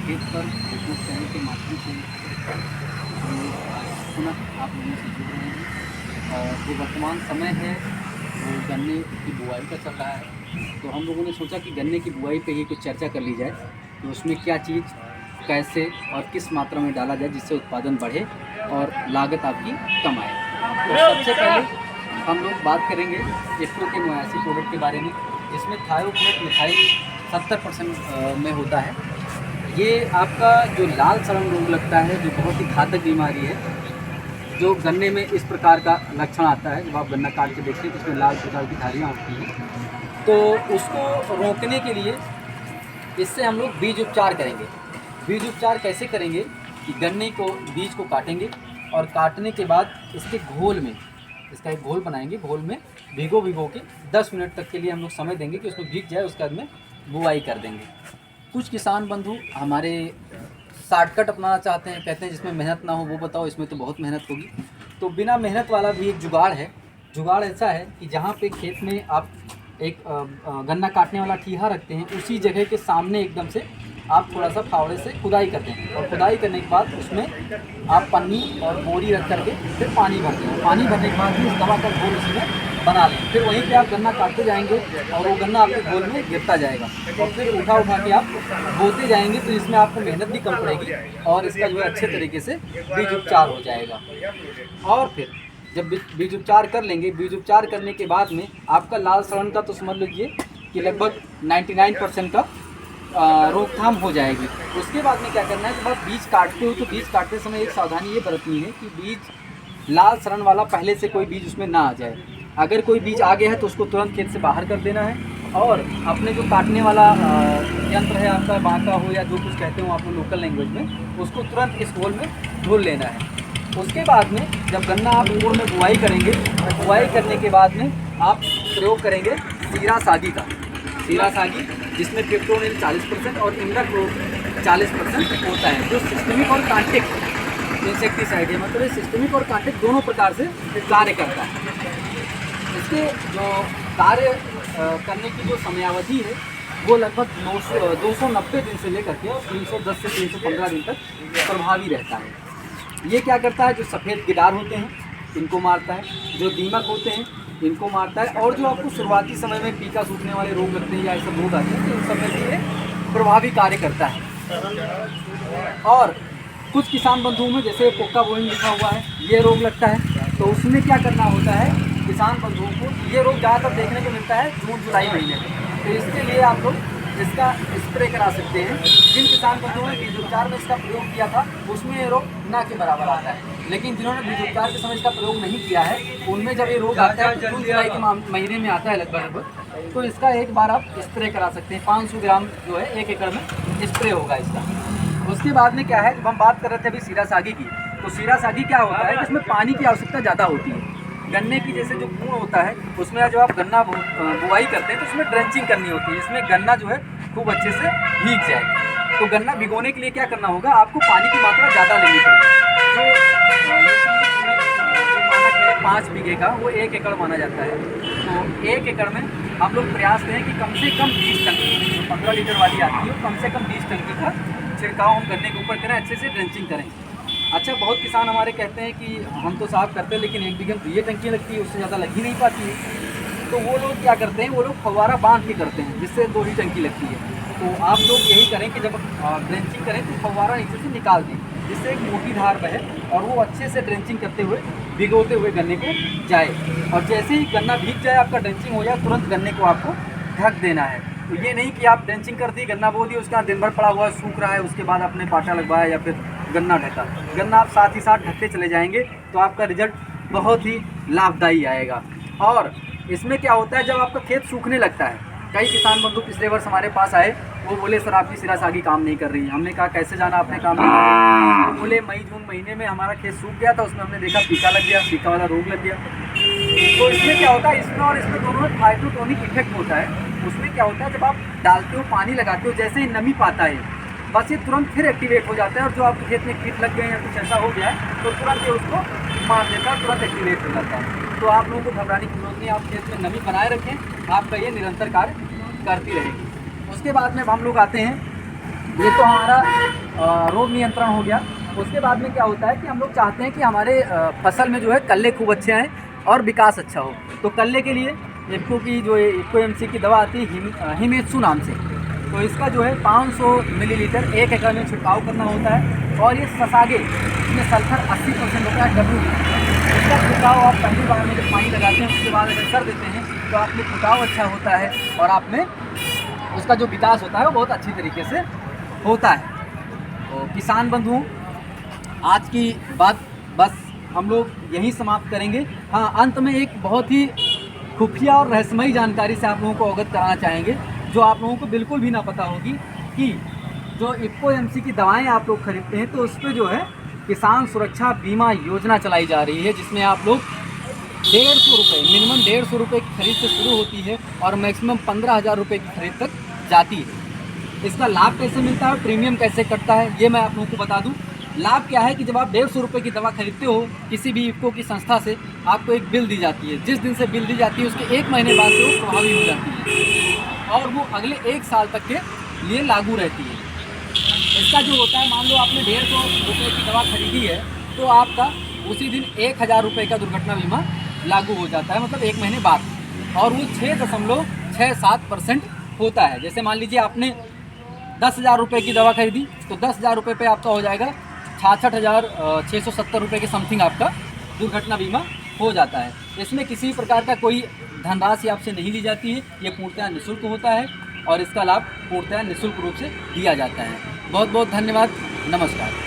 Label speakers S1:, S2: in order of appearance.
S1: खेत पर Facebook channel के माध्यम से हम लोग पुनः आप लोगों से जुड़ रहे हैं। और जो वर्तमान समय है वो गन्ने की बुआई का चल रहा है, तो हम लोगों ने सोचा कि गन्ने की बुआई पे ही कुछ चर्चा कर ली जाए कि उसमें क्या चीज़ कैसे और किस मात्रा में डाला जाए जिससे उत्पादन बढ़े और लागत आपकी कम आए। तो सबसे पहले हम लोग बात करेंगे इफ्को के 89 प्रोडक्ट के बारे में, जिसमें थायोक्लोट मिथाइल 70% में होता है। ये आपका जो लाल सड़न रोग लगता है, जो बहुत ही घातक बीमारी है, जो गन्ने में इस प्रकार का लक्षण आता है, जब आप गन्ना काट के देखते हैं तो उसमें लाल प्रकार की धारियाँ होती हैं, तो उसको रोकने के लिए इससे हम लोग बीज उपचार करेंगे। बीज उपचार कैसे करेंगे कि गन्ने को बीज को काटेंगे और काटने के बाद इसके घोल में, इसका एक घोल बनाएंगे, घोल में भिगो के 10 मिनट तक के लिए हम लोग समय देंगे कि उसमें भीग जाए, उसके बाद में बुआई कर देंगे। कुछ किसान बंधु हमारे शॉर्टकट अपनाना चाहते हैं, कहते हैं जिसमें मेहनत ना हो वो बताओ, इसमें तो बहुत मेहनत होगी। तो बिना मेहनत वाला भी एक जुगाड़ है। जुगाड़ ऐसा है कि जहाँ पे खेत में आप एक गन्ना काटने वाला ठीहा रखते हैं, उसी जगह के सामने एकदम से आप थोड़ा सा फावड़े से खुदाई करते हैं, और खुदाई करने के बाद उसमें आप पन्नी और बोरी रख करके फिर पानी भरते हैं। पानी भरने के बाद भी इस दवा का घोल उसी में बना लें, फिर वहीं पे आप गन्ना काटते जाएंगे और वो गन्ना आपके घोल में गिरता जाएगा, और फिर उठा के आप बोते जाएंगे। तो इसमें आपको मेहनत भी कम पड़ेगी और इसका जो है अच्छे तरीके से बीज उपचार हो जाएगा। और फिर जब बीज उपचार कर लेंगे, बीज उपचार करने के बाद में आपका लाल सड़न का तो समझ लीजिए कि लगभग 99% का रोकथाम हो जाएगी। उसके बाद में क्या करना है, जब आप बीज काटते हो तो बीज काटते समय एक सावधानी ये बरतनी है कि बीज लाल सड़न वाला पहले से कोई बीज उसमें ना आ जाए। अगर कोई बीज आ गया है तो उसको तुरंत खेत से बाहर कर देना है, और अपने जो काटने वाला यंत्र है आपका, बांका हो या जो कुछ कहते हो आप लोग लोकल लैंग्वेज में, उसको तुरंत इस घोल में घोल लेना है। उसके बाद में जब गन्ना आप घोल में बुआई करेंगे, बुआई करने के बाद में आप प्रयोग करेंगे सीरा सागी का। सीरा सागी जिसमें पिप्रोनिल 40% और इमिडाक्लोप्रिड 40% होता है, जो सिस्टमिक और कांटिक इंसेक्टिसाइड है, मतलब ये सिस्टमिक और कांटिक दोनों प्रकार से कार्य करता है। इसके जो कार्य करने की जो समयावधि है वो लगभग 290 दिन से लेकर के और 310 से 315 दिन तक प्रभावी रहता है। ये क्या करता है, जो सफ़ेद गिडार होते हैं इनको मारता है, जो दीमक होते हैं इनको मारता है, और जो आपको शुरुआती समय में पीका सूखने वाले रोग लगते हैं या ऐसे रोग आते हैं तो इन सब में भी ये प्रभावी कार्य करता है। और कुछ किसान बंधुओं में जैसे पोक्का बोइंग लिखा हुआ है, ये रोग लगता है, तो उसमें क्या करना होता है किसान बंधुओं को, ये रोग ज़्यादातर देखने को मिलता है जून जुलाई महीने में, तो इसके लिए आप लोग इसका स्प्रे करा सकते हैं। जिन किसान बंधुओं ने बीज उपचार में इसका प्रयोग किया था उसमें ये रोग ना के बराबर आता है, लेकिन जिन्होंने बीज उपचार के समय इसका प्रयोग नहीं किया है उनमें जब ये रोग आता है तो जून जुलाई के महीने में आता है लगभग, तो इसका एक बार आप स्प्रे करा सकते हैं। 500 ग्राम जो है 1 एकड़ में स्प्रे होगा इसका। उसके बाद में क्या है, जब हम बात कर रहे थे अभी सीरा सागी की, तो सीरा सागी क्या होता है कि इसमें पानी की आवश्यकता ज़्यादा होती है। गन्ने की जैसे जो गुण होता है उसमें जब आप गन्ना बुआई करते हैं तो उसमें ड्रेंचिंग करनी होती है, इसमें गन्ना जो है खूब अच्छे से भीग जाए। तो गन्ना भिगोने के लिए क्या करना होगा, आपको पानी की मात्रा ज़्यादा लेनी पड़ेगी। जो मानक है 5 बीघे का, वो 1 एकड़ माना जाता है। तो 1 एकड़ में हम लोग प्रयास करें कि कम से कम 20 टंकी, जो 15 लीटर वाली आती है, कम से कम 20 टंकी का छिड़काव हम गन्ने के ऊपर करें, अच्छे से ड्रेंचिंग करें। अच्छा, बहुत किसान हमारे कहते हैं कि हम तो साफ करते हैं लेकिन 1 बीघे में 2 टंकी लगती है, उससे ज़्यादा लग ही नहीं पाती है। तो वो लोग क्या करते हैं, वो लोग फव्वारा बांध के करते हैं जिससे 2 ही टंकी लगती है। तो आप लोग यही करें कि जब ड्रेंचिंग करें तो फव्वारा नीचे से निकाल दें, जिससे एक मोटी धार बहे और वो अच्छे से ड्रेंचिंग करते हुए भिगोते हुए गन्ने को जाए। और जैसे ही गन्ना भीग जाए, आपका ड्रेंचिंग हो जाए, तुरंत गन्ने को आपको ढक देना है। तो ये नहीं कि आप ड्रेंचिंग कर दी, गन्ना बो दिया, उसके बाद दिन भर पड़ा हुआ सूख रहा है, उसके बाद आपने पाटा लगवाया या फिर गन्ना ढका। गन्ना आप साथ ही साथ ढकते चले जाएंगे तो आपका रिजल्ट बहुत ही लाभदायी आएगा। और इसमें क्या होता है, जब आपका खेत सूखने लगता है, कई किसान बंधु पिछले वर्ष हमारे पास आए, वो बोले सर आपकी सीरा सागी काम नहीं कर रही है। हमने कहा कैसे जाना आपने काम नहीं कर रही? तो बोले मई जून महीने में हमारा खेत सूख गया था, उसमें हमने देखा पीका लग गया, पीका वाला रोग लग गया। तो इसमें क्या होता है, इसमें और इसमें दोनों में फाइटोटोनिक इफेक्ट होता है। उसमें क्या होता है, जब आप डालते हो, पानी लगाते हो, जैसे ही नमी पाता है बस ये तुरंत फिर एक्टिवेट हो जाता है, और जो आपके खेत में कीट लग गए या कुछ ऐसा हो गया है तो तुरंत ये उसको मार देता है, तुरंत एक्टिवेट हो जाता है। तो आप लोगों को घबराने की जरूरत नहीं, आप खेत में नमी बनाए रखें, आपका ये निरंतर कार्य करती रहेगी। उसके बाद में हम लोग आते हैं ये तो हमारा रोग नियंत्रण हो गया। उसके बाद में क्या होता है कि हम लोग चाहते हैं कि हमारे फसल में जो है कल्ले खूब अच्छे आएँ और विकास अच्छा हो। तो कल्ले के लिए इफ़को की जो इफ़को एमसी की दवा आती है हिमेत्सु नाम से, तो इसका जो है 500 मिलीलीटर 1 एकड़ में छिड़काव करना होता है। और ये ससागे, इसमें सल्फर 80% होता है डब्ल्यू। इसका छिड़काव आप पहली बार में जब पानी लगाते हैं उसके बाद अगर कर देते हैं तो आप में छिड़काव अच्छा होता है और आप में उसका जो विकास होता है वो बहुत अच्छी तरीके से होता है। तो किसान बंधुओं, आज की बात बस हम लोग यहीं समाप्त करेंगे। हाँ, अंत में एक बहुत ही खुफिया और रहस्यमयी जानकारी से आप लोगों को अवगत कराना चाहेंगे, जो आप लोगों को बिल्कुल भी ना पता होगी कि जो इफ़को एमसी की दवाएं आप लोग खरीदते हैं तो उस पर जो है किसान सुरक्षा बीमा योजना चलाई जा रही है, जिसमें आप लोग 150 रुपये, मिनिमम 150 रुपये की खरीद से शुरू होती है और मैक्सिमम 15,000 रुपये की खरीद तक जाती है। इसका लाभ कैसे मिलता है और प्रीमियम कैसे कटता है ये मैं आप लोगों को बता दूं। लाभ क्या है कि जब आप 150 रुपये की दवा खरीदते हो किसी भी इफ़को की संस्था से, आपको एक बिल दी जाती है। जिस दिन से बिल दी जाती है उसके 1 महीने बाद से वो प्रभावी हो जाती है और वो अगले 1 साल तक के लिए लागू रहती है। इसका जो होता है, मान लो आपने 150 रुपये की दवा खरीदी है तो आपका उसी दिन 1,000 रुपये का दुर्घटना बीमा लागू हो जाता है, मतलब 1 महीने बाद, और वो 6.67% होता है। जैसे मान लीजिए आपने 10,000 रुपये की दवा खरीदी तो 10,000 रुपये पे आपका हो जाएगा 66,670 रुपये के समथिंग आपका दुर्घटना बीमा हो जाता है। इसमें किसी प्रकार का कोई धनराशि आपसे नहीं ली जाती है, ये पूर्णतः निःशुल्क होता है और इसका लाभ पूर्णतः निःशुल्क रूप से दिया जाता है। बहुत बहुत धन्यवाद, नमस्कार।